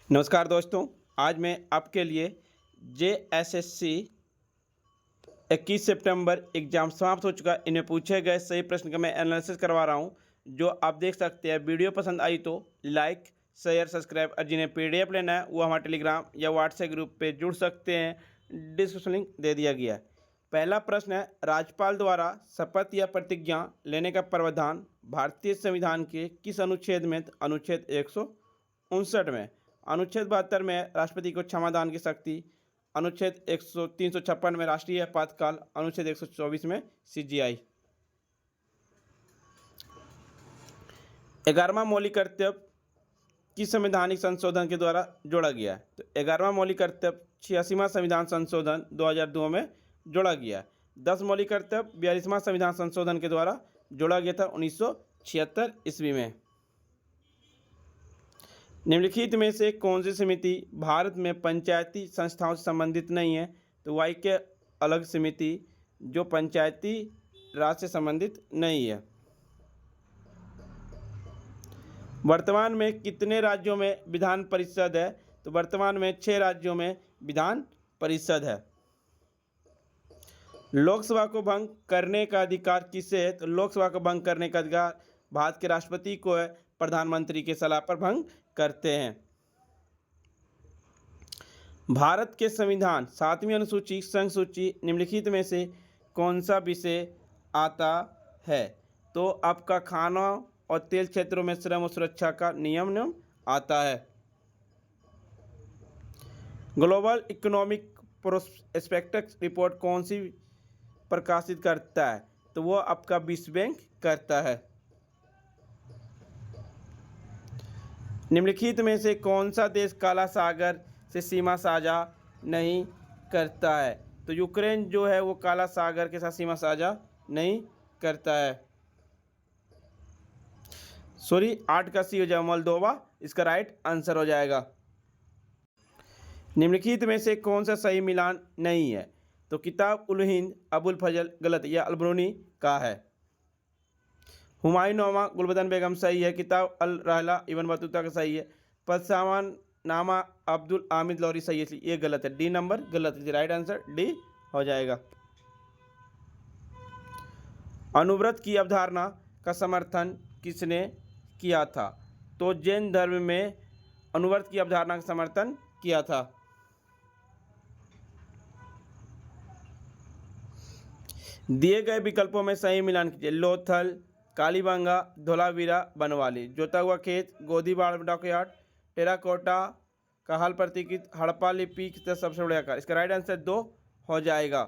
नमस्कार दोस्तों। आज मैं आपके लिए जेएसएससी 21 सितंबर एग्ज़ाम समाप्त हो चुका है। इन्हें पूछे गए सही प्रश्न का मैं एनालिसिस करवा रहा हूं, जो आप देख सकते हैं। वीडियो पसंद आई तो लाइक, शेयर, सब्सक्राइब और जिन्हें पीडीएफ लेना है वो हमारे टेलीग्राम या व्हाट्सएप ग्रुप पे जुड़ सकते हैं। डिस्क्रिप्शन लिंक दे दिया गया है। पहला प्रश्न है, राज्यपाल द्वारा शपथ या प्रतिज्ञा लेने का प्रावधान भारतीय संविधान के किस अनुच्छेद में? अनुच्छेद 159 में। अनुच्छेद 72 में राष्ट्रपति को क्षमादान की शक्ति। अनुच्छेद 356 में राष्ट्रीय आपातकाल। अनुच्छेद 124 में सीजीआई। 11वां मौलिक कर्तव्य किस संवैधानिक संशोधन के द्वारा जोड़ा गया है? तो 11वां मौलिक कर्तव्य 86वां संविधान संशोधन 2002 में जोड़ा गया है। 10 मौलिक कर्तव्य 42वां संविधान संशोधन के द्वारा जोड़ा गया था 1976 ईस्वी में। निम्नलिखित में से कौन सी समिति भारत में पंचायती संस्थाओं से संबंधित नहीं है? तो वाई के अलग समिति जो पंचायती राज से संबंधित नहीं है। वर्तमान में कितने राज्यों में विधान परिषद है? तो वर्तमान में 6 राज्यों में विधान परिषद है। लोकसभा को भंग करने का अधिकार किसे है? तो लोकसभा को भंग करने का अधिकार भारत के राष्ट्रपति को है। प्रधानमंत्री के सलाह पर भंग करते हैं। भारत के संविधान 7वीं अनुसूची संघ सूची निम्नलिखित में से कौन सा विषय आता है? तो आपका खाना और तेल क्षेत्रों में श्रम और सुरक्षा का नियम आता है। ग्लोबल इकोनॉमिक प्रोस्पेक्टस रिपोर्ट कौन सी प्रकाशित करता है? तो वो आपका विश्व बैंक करता है। निम्नलिखित में से कौन सा देश काला सागर से सीमा साझा नहीं करता है? तो यूक्रेन जो है वो काला सागर के साथ सीमा साझा नहीं करता है। सॉरी, 8 का सी हो जाएगा, मोल्दोवा इसका राइट आंसर हो जाएगा। निम्नलिखित में से कौन सा सही मिलान नहीं है? तो किताब उल हिंद अबुल फजल गलत या अलबरूनी का है। हुमायूं गुलबदन बेगम सही है। किताब अल रहला इब्न बतूता का सही है। पदसामान नामा अब्दुल आमिद लौरी सही है, ये गलत है। डी नंबर गलत है, राइट आंसर डी हो जाएगा। अनुव्रत की अवधारणा का समर्थन किसने किया था? तो जैन धर्म में अनुव्रत की अवधारणा का समर्थन किया था। दिए गए विकल्पों में सही मिलान कीजिए। लोथल, कालीबंगा, धोलावीरा, बनवाली। जोता हुआ खेत, गोदीबाड़ डॉकयार्ड, टेराकोटा का हल प्रतीकित, हड़प्पा लिपि की सबसे बड़े आकार। इसका राइट आंसर 2 हो जाएगा।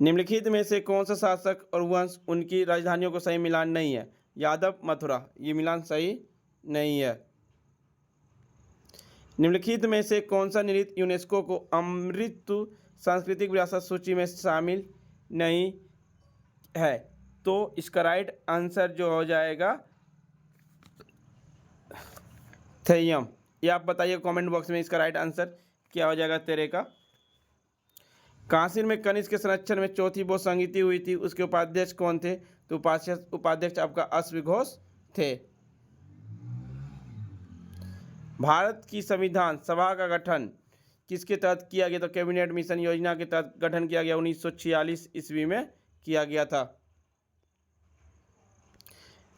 निम्नलिखित में से कौन सा शासक और वंश उनकी राजधानियों को सही मिलान नहीं है? यादव, मथुरा, ये मिलान सही नहीं है। निम्नलिखित में से कौन सा नृत्य यूनेस्को को अमृत सांस्कृतिक विरासत सूची में शामिल नहीं है? तो इसका राइट आंसर जो हो जाएगा थेयम। ये आप बताइए कमेंट बॉक्स में इसका राइट आंसर क्या हो जाएगा तेरे का। काशीर में कनिष्क के संरक्षण में चौथी वो संगीति हुई थी, उसके उपाध्यक्ष कौन थे? तो उपाध्यक्ष आपका अश्वघोष थे। भारत की संविधान सभा का गठन किसके तहत किया गया? तो कैबिनेट मिशन योजना के तहत गठन किया गया, 1946 ईस्वी में किया गया था।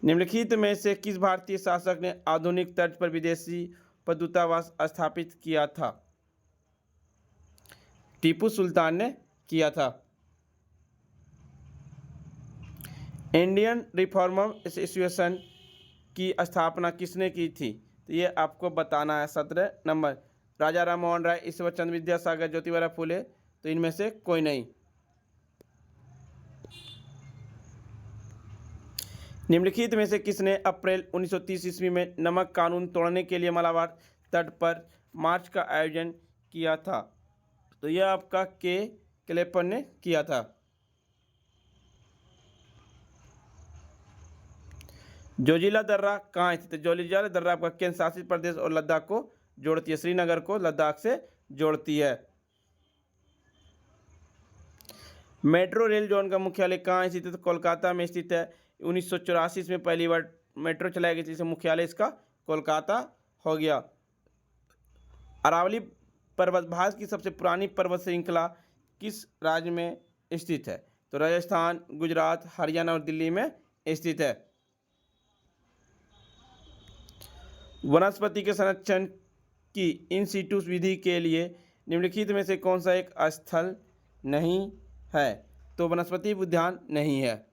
निम्नलिखित में से किस भारतीय शासक ने आधुनिक तर्ज पर विदेशी दूतावास स्थापित किया था? टीपू सुल्तान ने किया था। इंडियन रिफॉर्मर एसोसिएशन की स्थापना किसने की थी? तो ये आपको बताना है। 17 नंबर राजा राम मोहन राय, ईश्वर चंद्र विद्यासागर, ज्योतिबा फुले। तो इनमें से कोई नहीं। निम्नलिखित में से किसने अप्रैल 1930 ईस्वी में नमक कानून तोड़ने के लिए मलाबार तट पर मार्च का आयोजन किया था? तो यह आपका के क्लेपर ने किया था। जोजिला दर्रा कहाँ स्थित है? जोजिला दर्रा आपका केंद्र शासित प्रदेश और लद्दाख को जोड़ती है। श्रीनगर को लद्दाख से जोड़ती है। मेट्रो रेल जोन का मुख्यालय कहाँ स्थित है? तो कोलकाता में स्थित है। 1984 में पहली बार मेट्रो चलाई गई थी, जिससे मुख्यालय इसका कोलकाता हो गया। अरावली पर्वत भारत की सबसे पुरानी पर्वत श्रृंखला किस राज्य में स्थित है? तो राजस्थान, गुजरात, हरियाणा और दिल्ली में स्थित है। वनस्पति के संरक्षण की इन सीटू विधि के लिए निम्नलिखित में से कौन सा एक स्थल नहीं है? तो वनस्पति उद्यान नहीं है।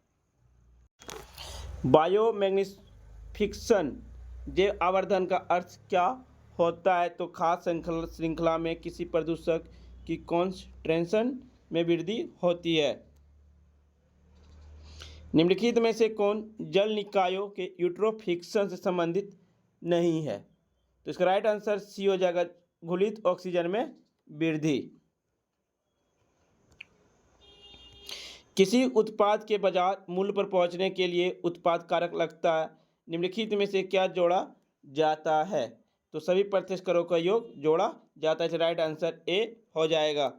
बायोमैग्निफिकेशन जैव आवर्धन का अर्थ क्या होता है? तो खाद्य श्रृंखला में किसी प्रदूषक की कॉन्सेंट्रेशन में वृद्धि होती है। निम्नलिखित में से कौन जल निकायों के यूट्रोफिकेशन से संबंधित नहीं है? तो इसका राइट आंसर सी हो जाएगा, घुलित ऑक्सीजन में वृद्धि। किसी उत्पाद के बाजार मूल्य पर पहुंचने के लिए उत्पाद कारक लगता है, निम्नलिखित में से क्या जोड़ा जाता है? तो सभी प्रत्यक्ष करों का योग जोड़ा जाता है। राइट आंसर ए हो जाएगा।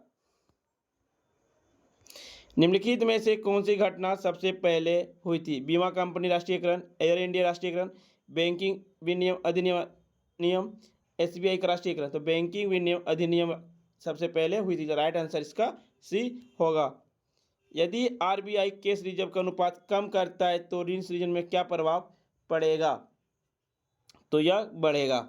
निम्नलिखित में से कौन सी घटना सबसे पहले हुई थी? बीमा कंपनी राष्ट्रीयकरण, एयर इंडिया राष्ट्रीयकरण, बैंकिंग विनियम अधिनियम, एसबीआई का राष्ट्रीयकरण। तो बैंकिंग विनियम अधिनियम सबसे पहले हुई थी। राइट आंसर इसका सी होगा। यदि आरबीआई कैश रिजर्व का अनुपात कम करता है तो ऋण सृजन में क्या प्रभाव पड़ेगा? तो यह बढ़ेगा।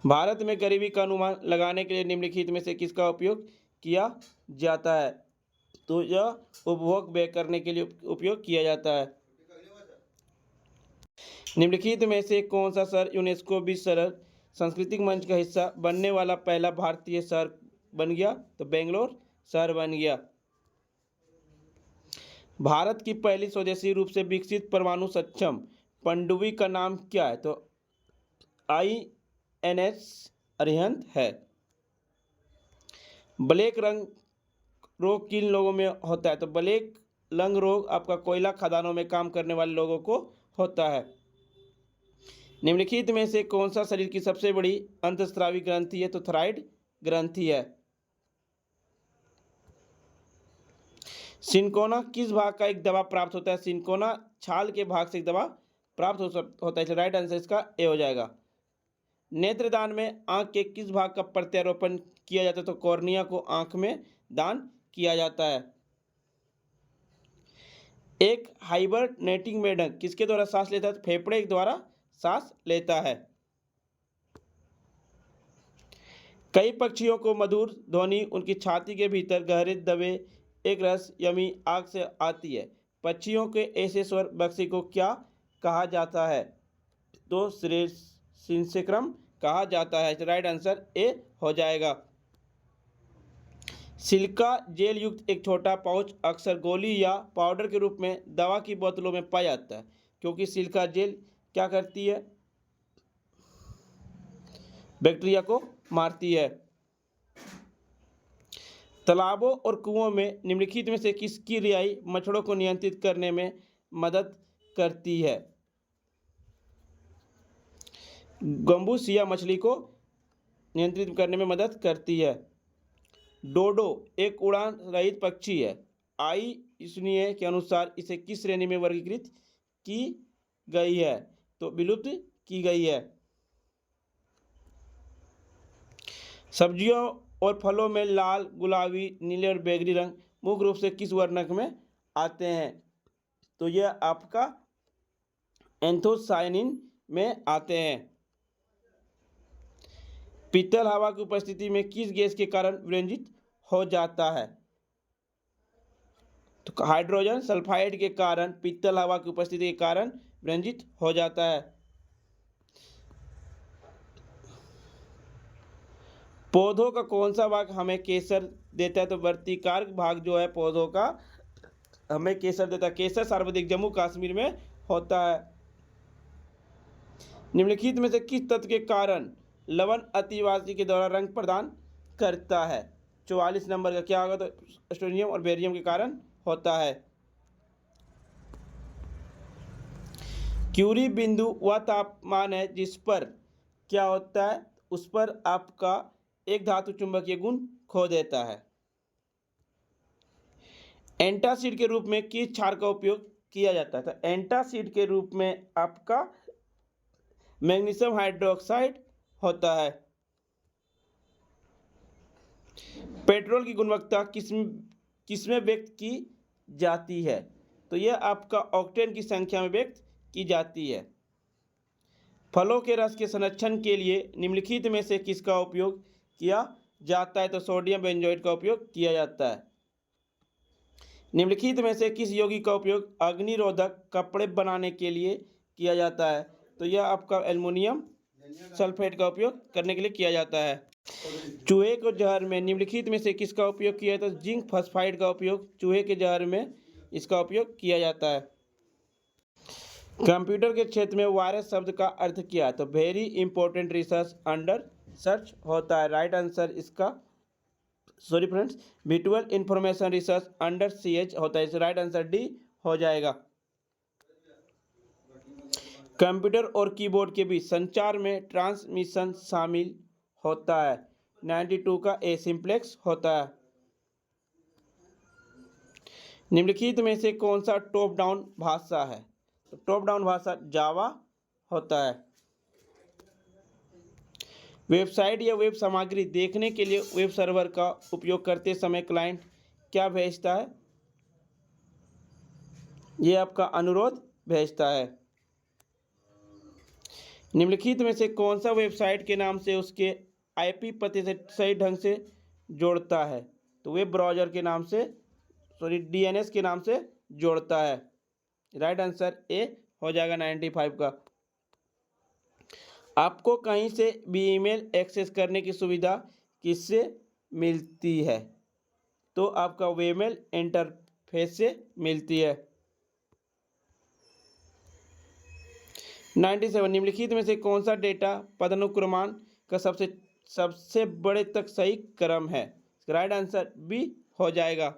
भारत में गरीबी का अनुमान लगाने के लिए निम्नलिखित में से किसका उपयोग किया जाता है? तो यह उपभोग व्यय करने के लिए उपयोग किया जाता है। निम्नलिखित में से कौन सा शहर यूनेस्को विश्व सांस्कृतिक मंच का हिस्सा बनने वाला पहला भारतीय शहर बन गया? तो बेंगलोर शहर बन गया। भारत की पहली स्वदेशी रूप से विकसित परमाणु सक्षम पनडुब्बी का नाम क्या है? तो INS अरिहंत है। ब्लैक रंग रोग किन लोगों में होता है? तो ब्लैक लंग रोग आपका कोयला खदानों में काम करने वाले लोगों को होता है। निम्नलिखित में से कौन सा शरीर की सबसे बड़ी अंतःस्रावी ग्रंथि है? तो थायराइड ग्रंथि है। सिनकोना किस भाग का एक दवा प्राप्त होता है? सिनकोना छाल के भाग से एक दवा प्राप्त होता है। राइट आंसर इसका ए हो जाएगा। नेत्रदान में आंख के किस भाग का प्रत्यारोपण किया जाता है? तो कॉर्निया को आंख में दान किया जाता है। एक हाइबरनेटिंग मेढक किसके द्वारा सांस लेता है? फेफड़े के द्वारा सांस लेता है। कई पक्षियों को मधुर ध्वनि उनकी छाती के भीतर गहरे दबे एक रस यमी आग से आती है। पक्षियों के ऐसे स्वर बक्से को क्या कहा जाता है? तो सिंसेक्रम कहा जाता है। राइट आंसर ए हो जाएगा। सिलिका जेल युक्त एक छोटा पाउच अक्सर गोली या पाउडर के रूप में दवा की बोतलों में पाया जाता है, क्योंकि सिलिका जेल क्या करती है? बैक्टीरिया को मारती है। तालाबों और कुओं में निम्नलिखित में से किसकी रिहाई मच्छरों को नियंत्रित करने में मदद करती है? गंबूसिया मछली को नियंत्रित करने में मदद करती है। डोडो एक उड़ान रहित पक्षी है। IUCN के अनुसार इसे किस श्रेणी में वर्गीकृत की गई है? तो विलुप्त की गई है। सब्जियों और फलों में लाल, गुलाबी, नीले और बैगनी रंग मुख्य रूप से किस वर्णक में आते हैं? तो यह आपका एंथोसायनिन में आते हैं। पीतल हवा की उपस्थिति में किस गैस के कारण विरंजित हो जाता है? तो हाइड्रोजन सल्फाइड के कारण पीतल हवा की उपस्थिति के कारण विरंजित हो जाता है। पौधों का कौन सा भाग हमें केसर देता है? तो वर्तिकार भाग जो है पौधों का हमें केसर देता है। केसर सर्वाधिक जम्मू कश्मीर में होता है। निम्नलिखित में से किस तत्व के कारण लवण अतिवासी के द्वारा रंग प्रदान करता है? 44 नंबर का क्या होगा? तो एस्ट्रोनियम और बेरियम के कारण होता है। क्यूरी बिंदु वह तापमान है जिस पर क्या होता है? उस पर आपका एक धातु चुंबकीय गुण खो देता है। एंटासिड के रूप में किस क्षार का उपयोग किया जाता है? तो एंटासिड के रूप में आपका मैग्नीशियम हाइड्रोक्साइड होता है। पेट्रोल की गुणवत्ता किसमें व्यक्त की जाती है? तो यह आपका ऑक्टेन की संख्या में व्यक्त की जाती है। फलों के रस के संरक्षण के लिए निम्नलिखित में से किसका उपयोग किया जाता है? तो सोडियम बेंजोएट का उपयोग किया जाता है। निम्नलिखित में से किस यौगिक का उपयोग अग्निरोधक कपड़े बनाने के लिए किया जाता है? तो यह आपका एल्युमिनियम सल्फेट का उपयोग करने के लिए किया जाता है। चूहे के जहर में निम्नलिखित में से किसका उपयोग किया जाता है? जिंक फॉस्फाइड का उपयोग चूहे के जहर में इसका उपयोग किया जाता है। कंप्यूटर के क्षेत्र में वायरस शब्द का अर्थ क्या है? तो very important research under search होता है। राइट आंसर इसका sorry friends, visual information research under C H है। राइट आंसर डी हो जाएगा। कंप्यूटर और कीबोर्ड के बीच संचार में ट्रांसमिशन शामिल होता है। 92 का ए सिंप्लेक्स होता है। निम्नलिखित में से कौन सा टॉप डाउन भाषा है? तो टॉप डाउन भाषा जावा होता है। वेबसाइट या वेब सामग्री देखने के लिए वेब सर्वर का उपयोग करते समय क्लाइंट क्या भेजता है? ये आपका अनुरोध भेजता है। निम्नलिखित में से कौन सा वेबसाइट के नाम से उसके आईपी पते से सही ढंग से जोड़ता है? तो वेब ब्राउज़र के नाम से डीएनएस के नाम से जोड़ता है। राइट आंसर ए हो जाएगा 95 का। आपको कहीं से भी ईमेल एक्सेस करने की सुविधा किससे मिलती है? तो आपका वेबमेल इंटरफेस से मिलती है। 97 निम्नलिखित में से कौन सा डेटा पदानुक्रमण का सबसे बड़े तक सही क्रम है? राइट आंसर बी हो जाएगा।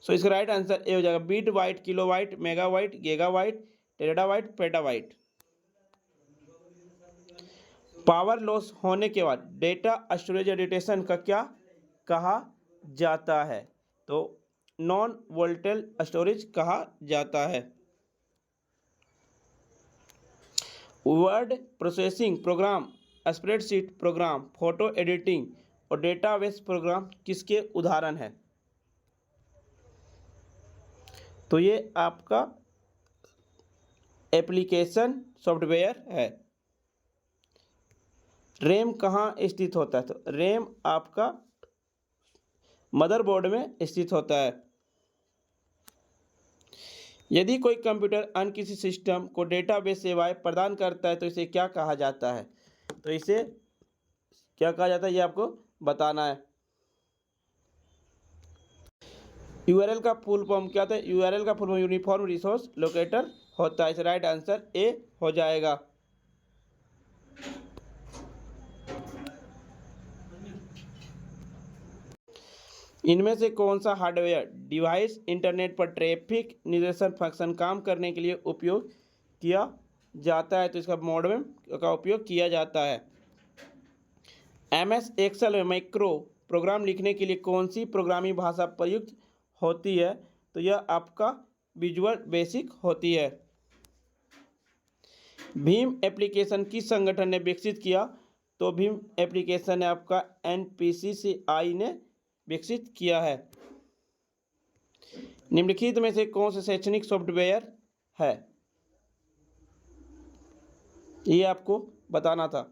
सो इसका राइट आंसर ए हो जाएगा। Bit byte, kilobyte, megabyte, gigabyte, terabyte, petabyte. Power loss होने के बाद डेटा स्टोरेज एडिटेशन का क्या कहा जाता है? तो नॉन वोलेटाइल स्टोरेज कहा जाता है। Word processing program, spreadsheet programme, photo editing और डेटाबेस प्रोग्राम किसके उदाहरण हैं? तो ये आपका एप्लीकेशन सॉफ्टवेयर है। रैम कहाँ स्थित होता है? तो रैम आपका मदरबोर्ड में स्थित होता है। यदि कोई कंप्यूटर अन्य किसी सिस्टम को डेटाबेस सेवाएं प्रदान करता है तो इसे क्या कहा जाता है? तो इसे क्या कहा जाता है ये आपको बताना है। यूआरएल का फुल फॉर्म क्या होता है? यूआरएल का full form uniform resource locator होता है। राइट आंसर ए हो जाएगा। इनमें से कौन सा हार्डवेयर डिवाइस इंटरनेट पर ट्रैफिक निर्देशन फंक्शन काम करने के लिए उपयोग किया जाता है? तो इसका मॉडेम का उपयोग किया जाता है। एमएस एक्सेल में मैक्रो प्रोग्राम लिखने के लिए कौन सी प्रोग्रामिंग भाषा प्रयुक्त होती है? तो यह आपका विजुअल बेसिक होती है। भीम एप्लीकेशन किस संगठन ने विकसित किया? तो भीम एप्लीकेशन है आपका एनपीसीसीआई ने विकसित किया है। निम्नलिखित में से कौन सा शैक्षणिक सॉफ्टवेयर है? ये आपको बताना था।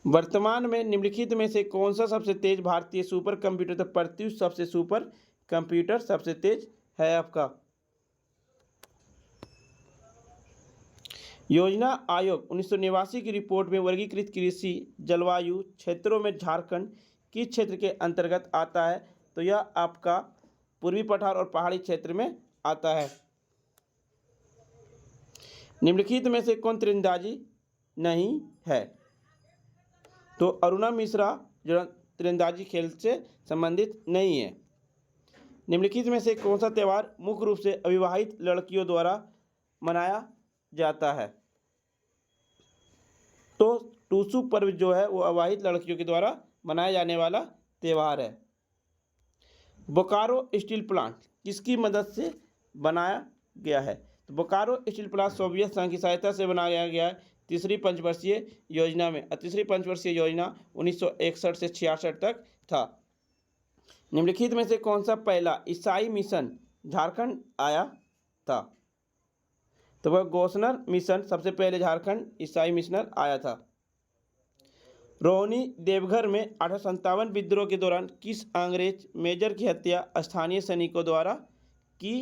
वर्तमान में निम्नलिखित में से कौन सा सबसे तेज भारतीय सुपर कंप्यूटर? तो प्रत्युष सबसे सुपर कंप्यूटर सबसे तेज है आपका। योजना आयोग 1989 की रिपोर्ट में वर्गीकृत कृषि जलवायु क्षेत्रों में झारखंड किस क्षेत्र के अंतर्गत आता है? तो यह आपका पूर्वी पठार और पहाड़ी क्षेत्र में आता है। निम्नलिखित में से कौन तीरंदाजी नहीं है? तो अरुणा मिश्रा जो तीरंदाजी खेल से संबंधित नहीं है। निम्नलिखित में से कौन सा त्यौहार मुख्य रूप से अविवाहित लड़कियों द्वारा मनाया जाता है? तो टूसू पर्व जो है वो अविवाहित लड़कियों के द्वारा मनाया जाने वाला त्यौहार है। बोकारो स्टील प्लांट किसकी मदद से बनाया गया है? तो बोकारो स्टील प्लांट सोवियत संघ की सहायता से बनाया गया है तीसरी पंचवर्षीय योजना में। तीसरी पंचवर्षीय योजना 1961 से 66 तक था। निम्नलिखित में से कौन सा पहला ईसाई मिशन झारखंड आया था? तो वह गोसनर मिशन सबसे पहले झारखंड ईसाई मिशनर आया था। रोहिणी देवघर में 1857 विद्रोह के दौरान किस अंग्रेज मेजर की हत्या स्थानीय सैनिकों द्वारा की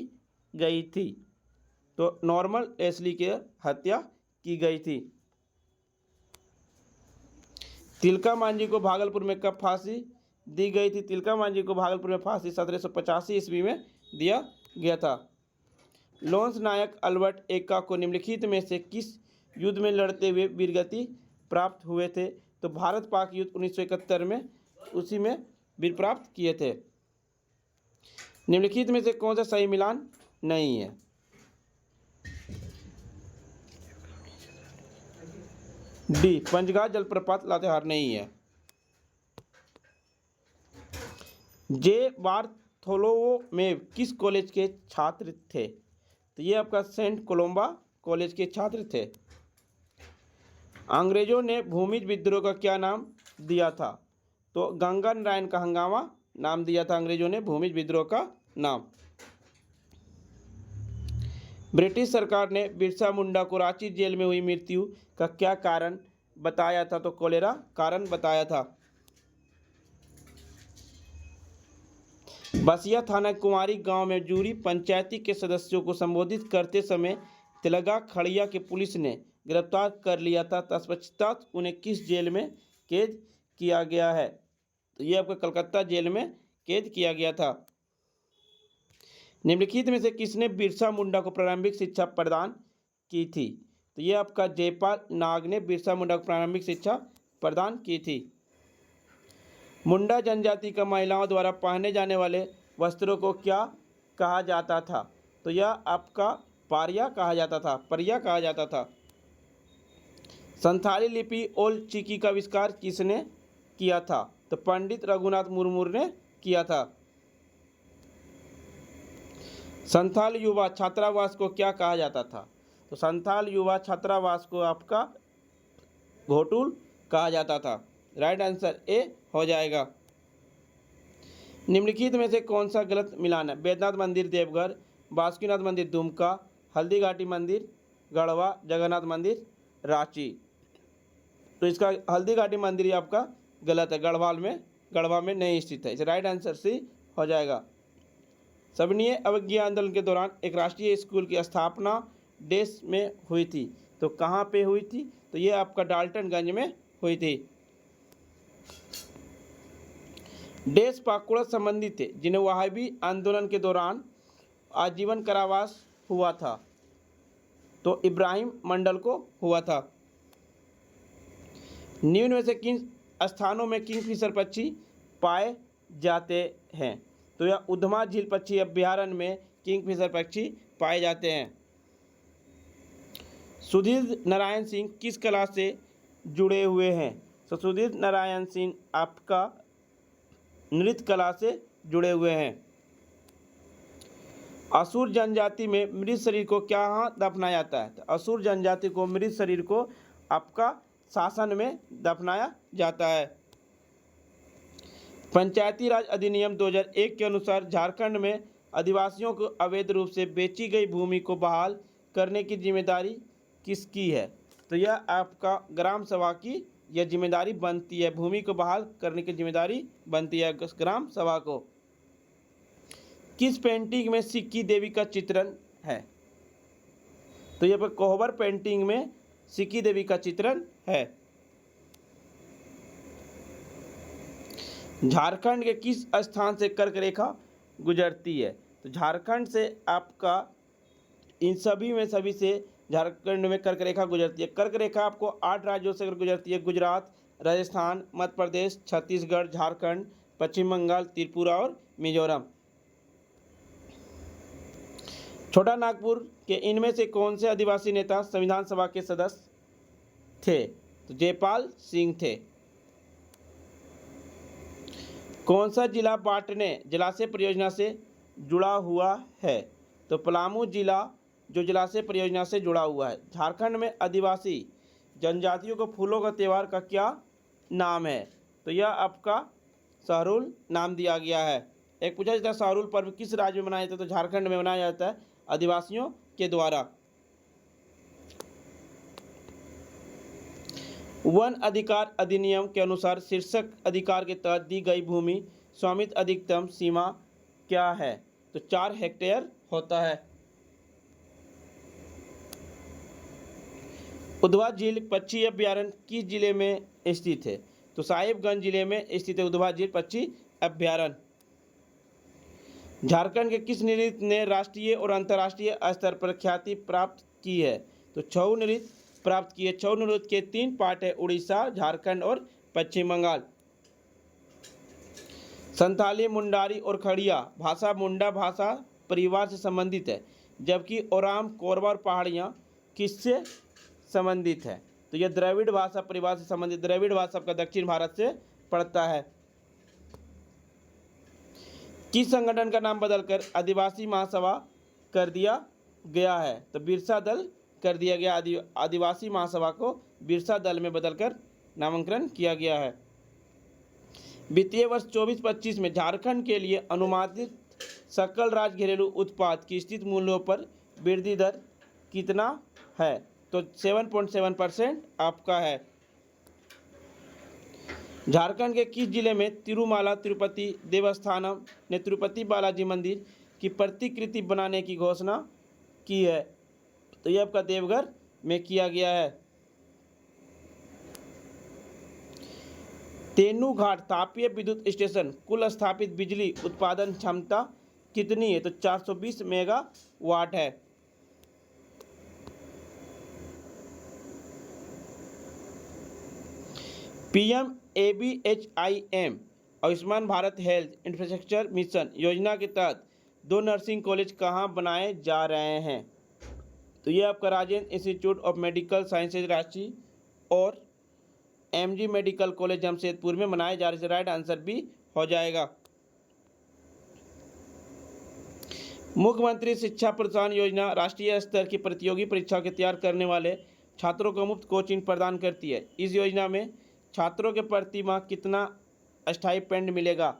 गई थी? तो नॉर्मल एस्ली की हत्या की गई थी। तिलका मांझी को भागलपुर में कब फांसी दी गई थी? तिलका मांझी को भागलपुर में फांसी 1785 ईस्वी में दिया गया था। लॉन्स नायक अल्बर्ट एक्का को निम्नलिखित में से किस युद्ध में लड़ते हुए वीरगति प्राप्त हुए थे? तो भारत पाक युद्ध 1971 में उसी में वीर प्राप्त किए थे। निम्नलिखित में से कौन सा सही मिलान नहीं है? डी पंचघाट जलप्रपात लातेहार नहीं है। जे बार्थोलोमो में किस कॉलेज के छात्र थे? तो ये आपका सेंट कोलंबा कॉलेज के छात्र थे। अंग्रेजों ने भूमिज विद्रोह का क्या नाम दिया था? तो गंगा नारायण का हंगामा नाम दिया था अंग्रेजों ने भूमिज विद्रोह का नाम। ब्रिटिश सरकार ने बिरसा मुंडा को रांची जेल में हुई मृत्यु का क्या कारण बताया था? तो कोलेरा कारण बताया था। बसिया थाना कुमारी गांव में जूरी पंचायती के सदस्यों को संबोधित करते समय तिलगा खड़िया के पुलिस ने गिरफ्तार कर लिया था। तत्पश्चात उन्हें किस जेल में कैद किया गया है? तो ये आपका कलकत्ता जेल में कैद किया गया था। निम्नलिखित में से किसने बिरसा मुंडा को प्रारंभिक शिक्षा प्रदान की थी? तो ये आपका जयपाल नाग ने बिरसा मुंडा को प्रारंभिक शिक्षा प्रदान की थी। मुंडा जनजाति का महिलाओं द्वारा पहने जाने वाले वस्त्रों को क्या कहा जाता था? तो यह आपका पारिया कहा जाता था, परिया कहा जाता था। संथाली लिपि ओल्ड चिकी का आविष्कार किसने किया था? तो पंडित रघुनाथ मुर्मू ने किया था। संथाल युवा छात्रावास को क्या कहा जाता था? तो संथाल युवा छात्रावास को आपका घोटुल कहा जाता था। राइट आंसर ए हो जाएगा। निम्नलिखित में से कौन सा गलत मिलान है? बैद्यनाथ मंदिर देवघर, बासुकीनाथ मंदिर दुमका, हल्दी घाटी मंदिर गढ़वा, जगन्नाथ मंदिर रांची। तो इसका हल्दी घाटी मंदिर आपका गलत है, गढ़वा में नहीं स्थित है। इसे राइट आंसर सी हो जाएगा। सविनय अवज्ञा आंदोलन के दौरान एक राष्ट्रीय स्कूल की स्थापना देश में हुई थी। तो कहाँ पे हुई थी? तो ये आपका डाल्टनगंज में हुई थी। देश पाकुड़ा संबंधित थे जिन्हें वहाबी आंदोलन के दौरान आजीवन कारावास हुआ था। तो इब्राहिम मंडल को हुआ था। निम्न में से किन स्थानों में किंगफिशर पक्षी पाए जाते हैं? तो यह उधमा झील पक्षी अभ्यारण्य में किंगफिशर पक्षी पाए जाते हैं। सुधीर नारायण सिंह किस कला से जुड़े हुए हैं? तो सुधीर नारायण सिंह आपका नृत्य कला से जुड़े हुए हैं। असुर जनजाति में मृत शरीर को क्या दफनाया जाता है? तो असुर जनजाति को मृत शरीर को आपका शासन में दफनाया जाता है। पंचायती राज अधिनियम 2001 के अनुसार झारखंड में आदिवासियों को अवैध रूप से बेची गई भूमि को बहाल करने की जिम्मेदारी किसकी है? तो यह आपका ग्राम सभा की यह जिम्मेदारी बनती है। भूमि को बहाल करने की जिम्मेदारी बनती है ग्राम सभा को। किस पेंटिंग में सिक्की देवी का चित्रण है? तो यह पर कोहबर पेंटिंग में सिक्की देवी का चित्रण है। झारखंड के किस स्थान से कर्क रेखा गुजरती है? तो झारखंड से आपका इन सभी से झारखंड में कर्क रेखा गुजरती है। कर्क रेखा आपको 8 राज्यों से गुजरती है। गुजरात, राजस्थान, मध्य प्रदेश, छत्तीसगढ़, झारखंड, पश्चिम बंगाल, त्रिपुरा और मिजोरम। छोटा नागपुर के इनमें से कौन से आदिवासी नेता संविधान सभा के सदस्य थे? तो जयपाल सिंह थे। कौन सा जिला बाटने जलाशय परियोजना से जुड़ा हुआ है? तो पलामू जिला जो जलाशय परियोजना से जुड़ा हुआ है। झारखंड में आदिवासी जनजातियों को फूलों का त्यौहार का क्या नाम है? तो यह आपका सहरुल नाम दिया गया है। एक पूछा जाता है सहरुल पर्व किस राज्य में मनाया जाता है? तो झारखंड में मनाया जाता है आदिवासियों के द्वारा। वन अधिकार अधिनियम के अनुसार शीर्षक अधिकार के तहत दी गई भूमि स्वामित्व अधिकतम सीमा क्या है? तो 4 हेक्टेयर होता है। उधवा झील पक्षी अभ्यारण्य किस जिले में स्थित है? तो साहिबगंज जिले में स्थित है उधवा झील पक्षी अभ्यारण्य। झारखंड के किस नृत्य ने राष्ट्रीय और अंतर्राष्ट्रीय स्तर पर ख्याति प्राप्त की है? तो छऊ नृत्य प्राप्त की है। छऊ नृत्य के 3 पार्ट है, उड़ीसा, झारखंड और पश्चिम बंगाल। संथाली, मुंडारी और खड़िया भाषा मुंडा भाषा परिवार से संबंधित है, जबकि ओराम, कोरबा और पहाड़ियाँ किससे संबंधित है? तो यह द्रविड़ भाषा परिवार से संबंधित। द्रविड़ भाषा का दक्षिण भारत से पड़ता है। किस संगठन का नाम बदलकर आदिवासी महासभा कर दिया गया है? तो बिरसा दल कर दिया गया। आदिवासी महासभा को बिरसा दल में बदलकर नामांकन किया गया है। वित्तीय वर्ष 24-25 में झारखंड के लिए अनुमानित सकल राज्य घरेलू उत्पाद की स्थित मूल्यों पर वृद्धि दर कितना है? तो 7.7% आपका है। झारखंड के किस जिले में तिरुमाला तिरुपति देवस्थानम ने तिरुपति बालाजी मंदिर की प्रतिकृति बनाने की घोषणा की है? तो यह आपका देवघर में किया गया है। तेनूघाट तापीय विद्युत स्टेशन कुल स्थापित बिजली उत्पादन क्षमता कितनी है? तो 420 मेगावाट है। PMABHIM Ayushman Bharat health infrastructure mission योजना के तहत 2 नर्सिंग कॉलेज कहाँ बनाए जा रहे हैं? तो ये आपका Rajendra institute of medical sciences Ranchi और MG मेडिकल कॉलेज जमशेदपुर में बनाए जा रहे हैं। राइट आंसर भी हो जाएगा। मुख्यमंत्री शिक्षा प्रोत्साहन योजना राष्ट्रीय स्तर की प्रतियोगी परीक्षा के तैयार करने वाले छात्रों को मुफ्त कोचिंग प्रदान करती है। इस योजना में छात्रों के प्रति माह कितना स्टाइपेंड मिलेगा?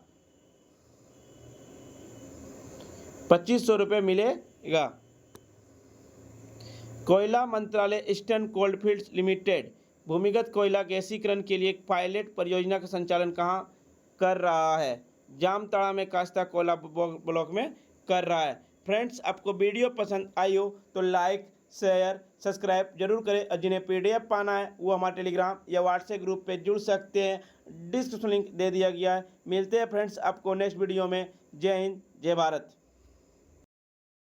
2500 रुपये मिलेगा। कोयला मंत्रालय ईस्टर्न कोल्डफील्ड्स लिमिटेड भूमिगत कोयला गैसीकरण के लिए एक पायलट परियोजना का संचालन कहाँ कर रहा है? जामताड़ा में कास्ता कोयला ब्लॉक में कर रहा है। फ्रेंड्स, आपको वीडियो पसंद आई हो तो लाइक, शेयर, सब्सक्राइब जरूर करें और जिन्हें PDF पाना है वो हमारे टेलीग्राम या व्हाट्सएप ग्रुप पे जुड़ सकते हैं। डिस्क्रिप्शन लिंक दे दिया गया है। मिलते हैं फ्रेंड्स आपको नेक्स्ट वीडियो में। जय हिंद, जय भारत।